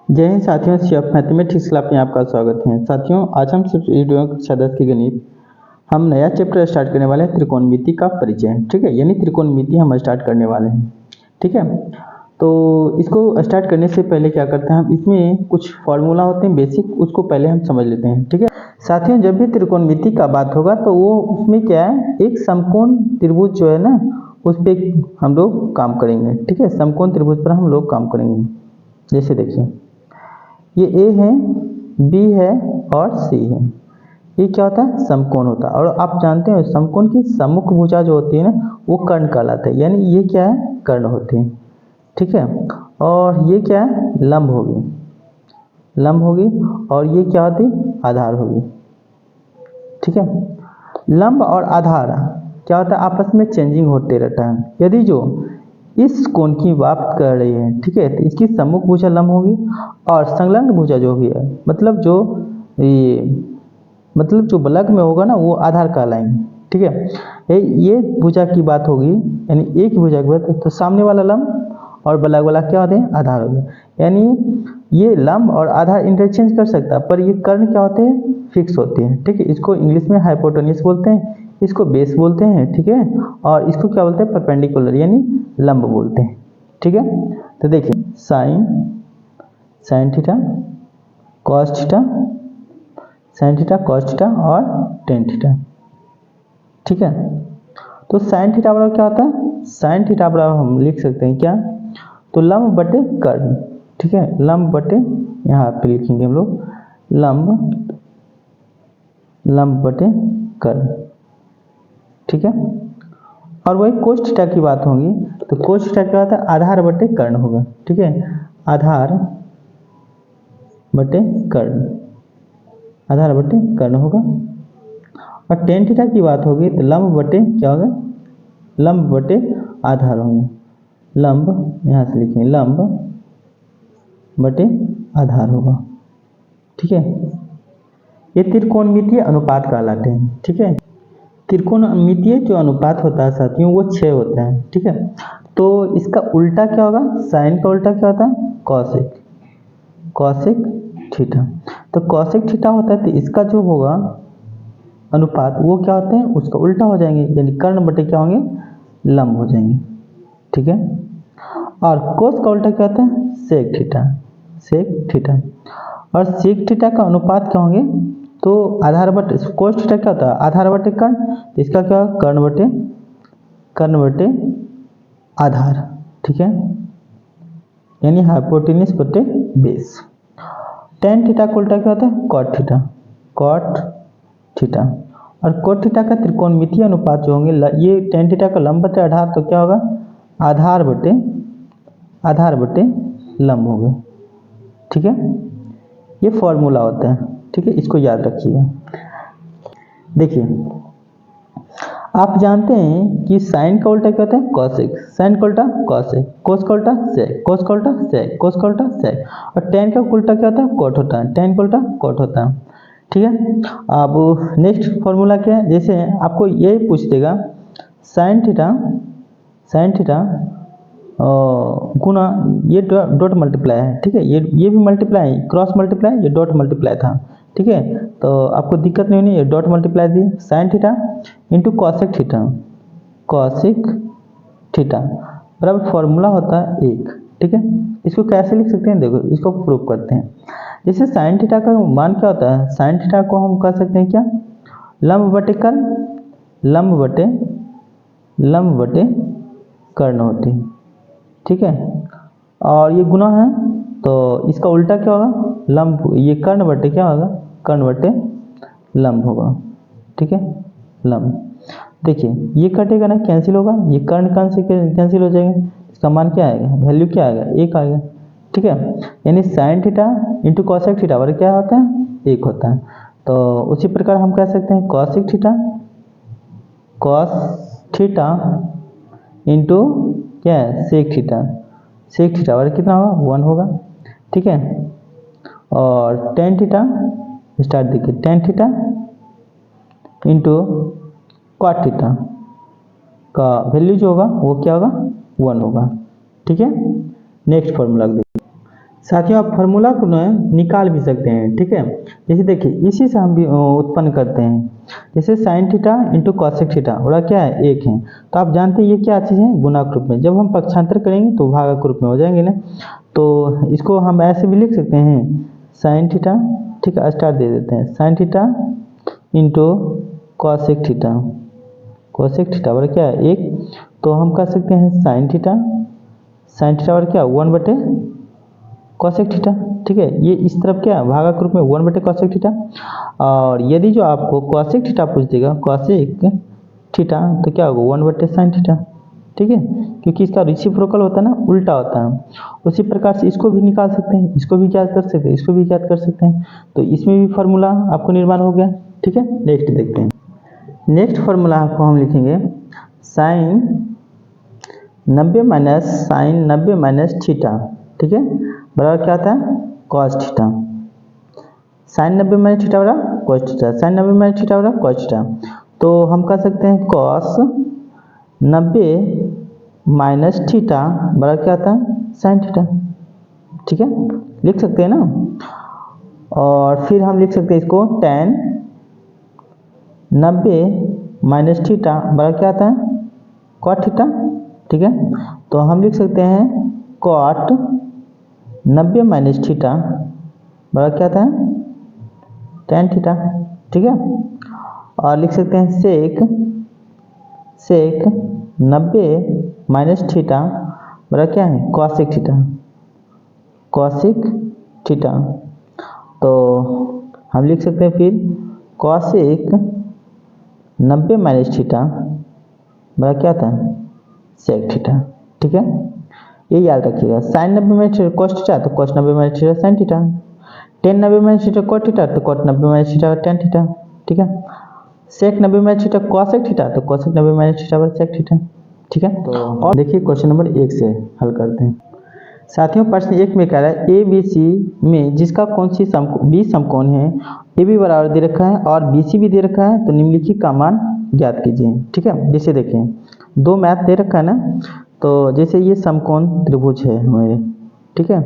जय हिंद साथियों, सी of mathematics class में आपका स्वागत है। साथियों, आज हम सिर्फ वीडियो कक्षा 10 की गणित हम नया चैप्टर स्टार्ट करने वाले हैं, त्रिकोणमिति का परिचय। ठीक है, यानी त्रिकोणमिति हम स्टार्ट करने वाले हैं। ठीक है, तो इसको स्टार्ट करने से पहले क्या करते हैं, हम इसमें कुछ फॉर्मूला होते हैं बेसिक, उसको पहले हम समझ लेते हैं। ठीक है साथियों, जब भी त्रिकोणमिति का बात होगा तो वो उसमें क्या है, एक समकोण त्रिभुज जो है ना, उस पर हम लोग काम करेंगे। ठीक है, समकोण त्रिभुज पर हम लोग काम करेंगे। जैसे देखिए, ये ए है, बी है और सी है। ये क्या होता है, समकोण होता है। और आप जानते हैं समकोण की सम्मुख भुजा जो होती है ना, वो कर्ण कहलाते हैं। यानी ये क्या है, कर्ण होते हैं। ठीक है, और ये क्या है, लंब होगी, लंब होगी। और ये क्या होती, आधार होगी। ठीक है, लंब और आधार क्या होता है, आपस में चेंजिंग होते रहता है। यदि जो इस कोण की बात कर रही है, ठीक है, तो इसकी सम्मुख भुजा लंब होगी और संलग्न भुजा जो भी है, मतलब जो जो बलग में होगा ना, वो आधार कहलाएंगे। ठीक है, ये भुजा की बात होगी, यानी एक भुजा की बात, तो सामने वाला लंब और बलग वाला क्या होते हैं, आधार हो गया। यानी ये लंब और आधार इंटरचेंज कर सकता है, पर ये कर्ण क्या होते हैं, फिक्स होते हैं। ठीक है, इसको इंग्लिश में हाइपोटेन्यूस बोलते हैं, इसको बेस बोलते हैं। ठीक है, और इसको क्या बोलते हैं, परपेंडिकुलर यानी लंब बोलते हैं। ठीक है, तो देखिए, sine sine theta, cos theta, sine theta, cos theta और टेन थीटा। ठीक है, तो साइन थीटा बराबर क्या होता है, साइन थीटा बराबर हम लिख सकते हैं क्या, तो लंब बटे कर्ण। ठीक है, लंब बटे, यहाँ पे लिखेंगे हम लोग लंब, लंब बटे कर्ण। ठीक है, और वही कोस थीटा की बात होगी, तो कोस थीटा क्या होता है, आधार बटे कर्ण होगा। ठीक है, आधार बटे कर्ण, आधार बटे कर्ण होगा। और टेन थीटा की बात होगी तो लंब बटे क्या होगा, लंब बटे आधार होंगे। लंब यहाँ से लिखेंगे, लंब बटे आधार होगा। ठीक है, ये त्रिकोणमितीय अनुपात कहलाते हैं। ठीक है, त्रिकोणमितीय जो अनुपात होता है साथियों, वो 6 होता है। ठीक है, तो इसका उल्टा क्या होगा, साइन का उल्टा क्या होता है, कॉसेक, कॉसेक थीटा। तो कॉसेक थीटा होता है, तो इसका जो होगा अनुपात, वो क्या होते हैं, उसका उल्टा हो जाएंगे, यानी कर्ण बटे क्या होंगे, लंब हो जाएंगे। ठीक है, और कोस का उल्टा क्या होता है, सेक थीटा, सेक थीटा। और सेक थीटा का अनुपात क्या होंगे, तो आधार बटे, कोस थीटा क्या होता है, आधार बटे कर्ण, तो इसका क्या होगा, कर्ण बटे आधार। ठीक है, यानी हाइपोटेन्यूस बटे बेस। टेन थीटा का उल्टा क्या होता है, कॉट थीटा, कॉट थीटा। और कोट थीटा का त्रिकोणमितीय अनुपात जो होंगे, ये टेन थीटा का लंब बटे आधार, तो क्या होगा, आधार बटे लंब हो गए। ठीक है, ये फॉर्मूला होता है। ठीक है, इसको याद रखिएगा। देखिए, आप जानते हैं कि साइन का उल्टा क्या होता है, कॉसेक, साइन का उल्टा कॉसेक, कोस का उल्टा सेक, कोस का उल्टा सेक, कोस का उल्टा सेक। और टेन का उल्टा क्या होता है, कोट होता है, टेन का उल्टा कोट होता है। ठीक है, अब नेक्स्ट फॉर्मूला क्या है, जैसे आपको यही पूछ देगा, साइन थीटा, साइन थीटा गुना, ये डॉट मल्टीप्लाई है। ठीक है, ये भी मल्टीप्लाई है, क्रॉस मल्टीप्लाई, ये डॉट मल्टीप्लाई था। ठीक है, तो आपको दिक्कत नहीं होनी, ये डॉट मल्टीप्लाई दी, sine theta into cosec theta, cosec theta बराबर फॉर्मूला होता है 1। ठीक है, इसको कैसे लिख सकते हैं, देखो इसको प्रूव करते हैं। जैसे साइन थीटा का मान क्या होता है, साइन थीटा को हम कह सकते हैं क्या, लंब बटे कर्ण, लंब बटे कर्ण होती है। ठीक है, और ये गुना है, तो इसका उल्टा क्या होगा, लंब, ये कर्ण बटे क्या होगा, कर्ण बटे लंब होगा। ठीक है, लंब। देखिए, ये कटेगा ना, कैंसिल होगा, ये कर्ण कर्ण से कैंसिल हो जाएगा, इसका मान क्या आएगा, वैल्यू क्या आएगा, 1 आएगा। ठीक है, यानी sign theta into cosec theta बराबर क्या होता है, 1 होता है। तो उसी प्रकार हम कह सकते हैं cosec theta, cos theta into क्या है, सेक थीटा, सेक थीटा बराबर कितना होगा, 1 होगा। ठीक है, और टेन थीटा, स्टार्ट देखिए, tan theta into cot theta का वैल्यू जो होगा वो क्या होगा, 1 होगा। ठीक है, नेक्स्ट फॉर्मूला देखिए, साथियों आप फार्मूला को ना निकाल भी सकते हैं, ठीक है। जैसे देखिए इसी से हम भी उत्पन्न करते हैं, जैसे sign theta into cosec theta बड़ा क्या है 1 है। तो आप जानते हैं ये क्या चीज़ है, गुणाक रूप में। जब हम पक्षांतर करेंगे तो भागक रूप में हो जाएंगे ना। तो इसको हम ऐसे भी लिख सकते हैं साइन थीटा, ठीक है, स्टार दे देते हैं sign theta into cosec theta, cosec theta बड़ा क्या है 1। तो हम कह सकते हैं साइन थीटा बड़ा क्या 1 बटे कॉसेक थीटा, ठीक है। ये इस तरफ क्या भागक रूप में 1 बटे कॉसेक थीटा। और यदि जो आपको कॉसेक थीटा पूछ देगा कॉसेक थीटा तो क्या होगा 1 बटे साइन थीटा, ठीक है, क्योंकि इसका रेसिप्रोकल होता है ना, उल्टा होता है। उसी प्रकार से इसको भी निकाल सकते हैं, इसको भी ज्ञात कर सकते हैं, इसको भी ज्ञात कर सकते हैं। तो इसमें भी फार्मूला आपको निर्माण हो गया, ठीक है। नेक्स्ट देखते हैं। नेक्स्ट फार्मूला आपको हम लिखेंगे sine 90 minus sine 90 minus theta, ठीक है, बराबर क्या आता है cos theta. Sine 90 minus theta बराबर cos theta, sine 90 minus theta बराबर कॉस थीटा। तो हम कह सकते हैं कॉस 90 माइनस थीटा बराबर क्या आता है साइन थीटा, ठीक है, लिख सकते हैं ना। और फिर हम लिख सकते हैं इसको tan 90 माइनस थीटा बराबर क्या आता है कॉट थीटा, ठीक है। तो हम लिख सकते हैं कॉट 90 माइनस थीटा बराबर क्या आता है tan थीटा, ठीक है। और लिख सकते हैं सेक 90 माइनस थीटा बराबर क्या है कॉसेक थीटा। तो हम लिख सकते हैं फिर कॉसेक 90 माइनस थीटा बराबर क्या आता है सेक थीटा, ठीक है। ये याद रखिएगा sine 90 minus theta cos theta तो cos 90 minus theta sine theta, tan 90 minus theta cot theta तो cot 90 minus theta tan theta, ठीक है। Sec 90 minus theta cosec theta तो कॉसेक 90 माइनस थीटा पर सेक थीटा, ठीक है। तो और देखिए क्वेश्चन नंबर 1 से हल करते हैं। साथियों प्रश्न 1 में कह रहा है ए बी सी में जिसका कौन सी बी समकोण है, ए बी बराबर दे रखा है और बी सी भी दे रखा है, तो निम्नलिखित का मान ज्ञात कीजिए, ठीक है। जैसे देखें दो मैथ दे रखा है ना, तो जैसे ये समकोण त्रिभुज है हमारे, ठीक है,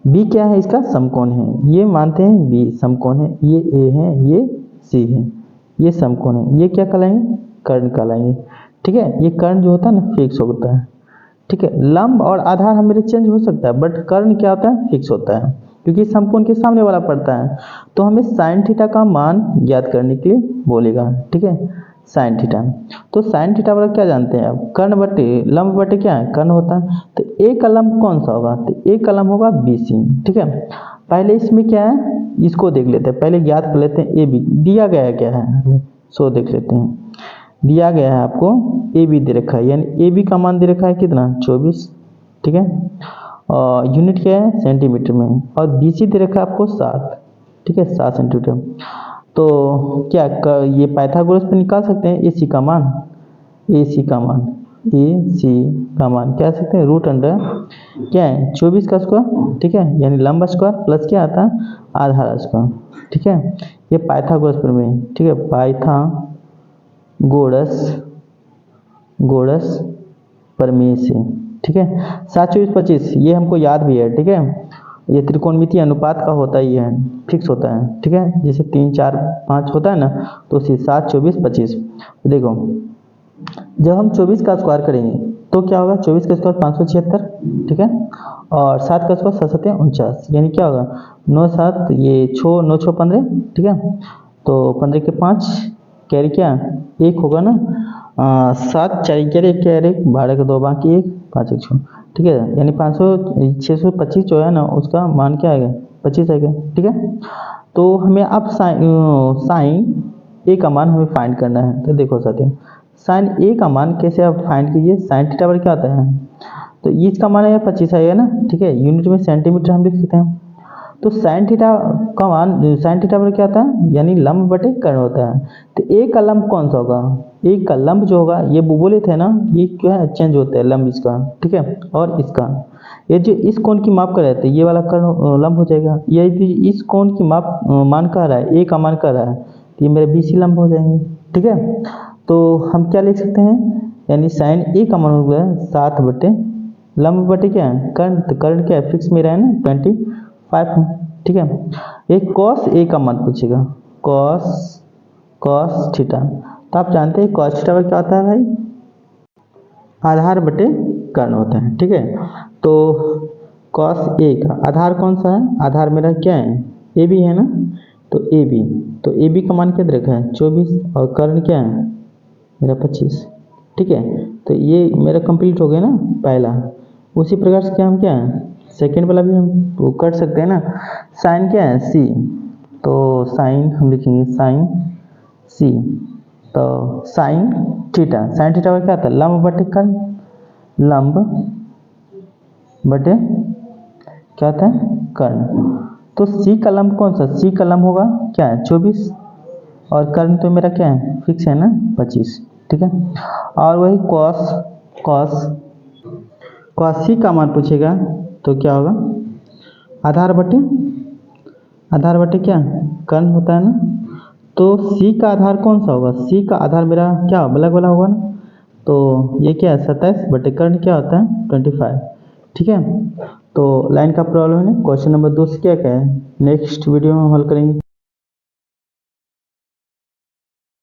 बी क्या है इसका समकोण है, ये मानते हैं बी समकोण है, ये ए है ये सी है, ये समकोण है, ये क्या कहलाएंगे कर्ण कहलाएंगे, ठीक है। ये कर्ण जो होता है ना फिक्स होता है, ठीक है। लंब और आधार हमें चेंज हो सकता है बट कर्ण क्या होता है फिक्स होता है, क्योंकि समकोण के सामने वाला पड़ता है। तो हमें साइन थीटा का मान ज्ञात करने के लिए बोलेगा, ठीक है, साइन थीटा। तो साइन थीटा बराबर क्या जानते हैं आप कर्ण बटे लंब बटे क्या है कर्ण होता है। तो ए का लंब कौन सा होगा, तो ए का लंब होगा बी सी, ठीक है। पहले इसमें क्या है इसको देख लेते हैं, पहले ज्ञात कर लेते हैं ए बी दिया गया है क्या है, सो देख लेते हैं। दिया गया है आपको ए बी दे रखा है, यानी ए बी का मान दे रखा है कितना 24, ठीक है, और यूनिट क्या है सेंटीमीटर में, और बी सी दे रखा है आपको 7, ठीक है 7 सेंटीमीटर। तो क्या ये पाइथागोरस पे निकाल सकते हैं ए सी का मान, ए सी का मान क्या सकते हैं रूट अंडर क्या है 24 का स्क्वायर, ठीक है, यानी लंबा स्क्वायर प्लस क्या आता है आधार स्क्वायर, ठीक है। ये पाइथागोरस प्रमेय, ठीक है, पाइथागोरस प्रमेय से, ठीक है। 7 24 25 ये हमको याद भी है, ठीक है। ये त्रिकोणमितीय अनुपात का होता ही है, फिक्स होता है, ठीक है। जैसे 3 4 5 होता है ना, तो उसी 7 24 25 देखो जब हम 24 का स्क्वायर करेंगे तो क्या होगा 24 का स्क्वायर 576, ठीक है, और 7 का स्क्वायर 7 7 49, यानी क्या होगा 9 7 ये 6 9 6 15, ठीक है। तो 15 के 5 कैरी क्या 1 होगा ना, 7 4 कैरी कैरी 12 के 2 बाकी 1 5 1 6, ठीक है, यानी 625 जो है ना उसका मान क्या आएगा 25 आएगा, ठीक है। तो हमें अब साइन ए का मान हमें फाइंड करना है। तो देखो साथियों साइन ए का मान कैसे आप फाइंड कीजिए, साइन थीटा पर क्या आता है, तो इसका मान है 25 आएगा ना, ठीक है, यूनिट में सेंटीमीटर हम लिख सकते हैं। तो साइन थीटा का मान साइन थीटा पर क्या आता है यानी लंब बटे कर्ण होता है। तो ए का लंब कौन सा होगा, ए का लंब जो होगा ये बोले थे ना ये क्या है चेंज होता है लंब इसका, ठीक है, और इसका ये जो इस कोण की माप कर रहे थे ये वाला कर्ण लंब हो जाएगा। ये यदि इस कोण की माप मान कर रहा है ए का मान कर रहा है तो ये मेरे बी सी लंब हो जाएंगे, ठीक है। तो हम क्या लिख सकते हैं यानी साइन ए का मान हो गया 7 बटे लंब बटे क्या है कर्ण, तो कर्ण क्या है फिक्स मेरा है ना 25 है, ठीक है। एक कॉस ए का मान पूछेगा, कॉस कॉस थीटा, तो आप जानते हैं कॉस थीटा क्या होता है भाई, आधार बटे कर्ण होता है, ठीक है। तो कॉस ए का आधार कौन सा है, आधार मेरा क्या है ए बी है ना, तो ए बी, तो ए बी का मान क्या दे रखा है 24 और कर्ण क्या है मेरा 25, ठीक है। तो ये मेरा कंप्लीट हो गया ना पहला। उसी प्रकार से क्या हम क्या है सेकेंड वाला भी हम वो कर सकते हैं ना। साइन क्या है सी, तो साइन हम लिखेंगे साइन सी, तो साइन थीटा, साइन थीटा का क्या था लंब बटे कर्ण, लंब बटे क्या होता है कर्ण। तो सी का लंब कौन सा, सी का लंब होगा क्या है 24 और कर्ण तो मेरा क्या है फिक्स है ना 25, ठीक है। और वही कॉस कॉस कॉस सी का मान पूछेगा तो क्या होगा आधार बटे क्या कर्ण होता है ना, तो सी का आधार कौन सा होगा, सी का आधार मेरा क्या अलग वाला होगा ना, तो ये क्या है 27 बटे कर्ण क्या होता है 25, ठीक है। तो लाइन का प्रॉब्लम है ना, क्वेश्चन नंबर 2 से क्या क्या है नेक्स्ट वीडियो में हम हल करेंगे।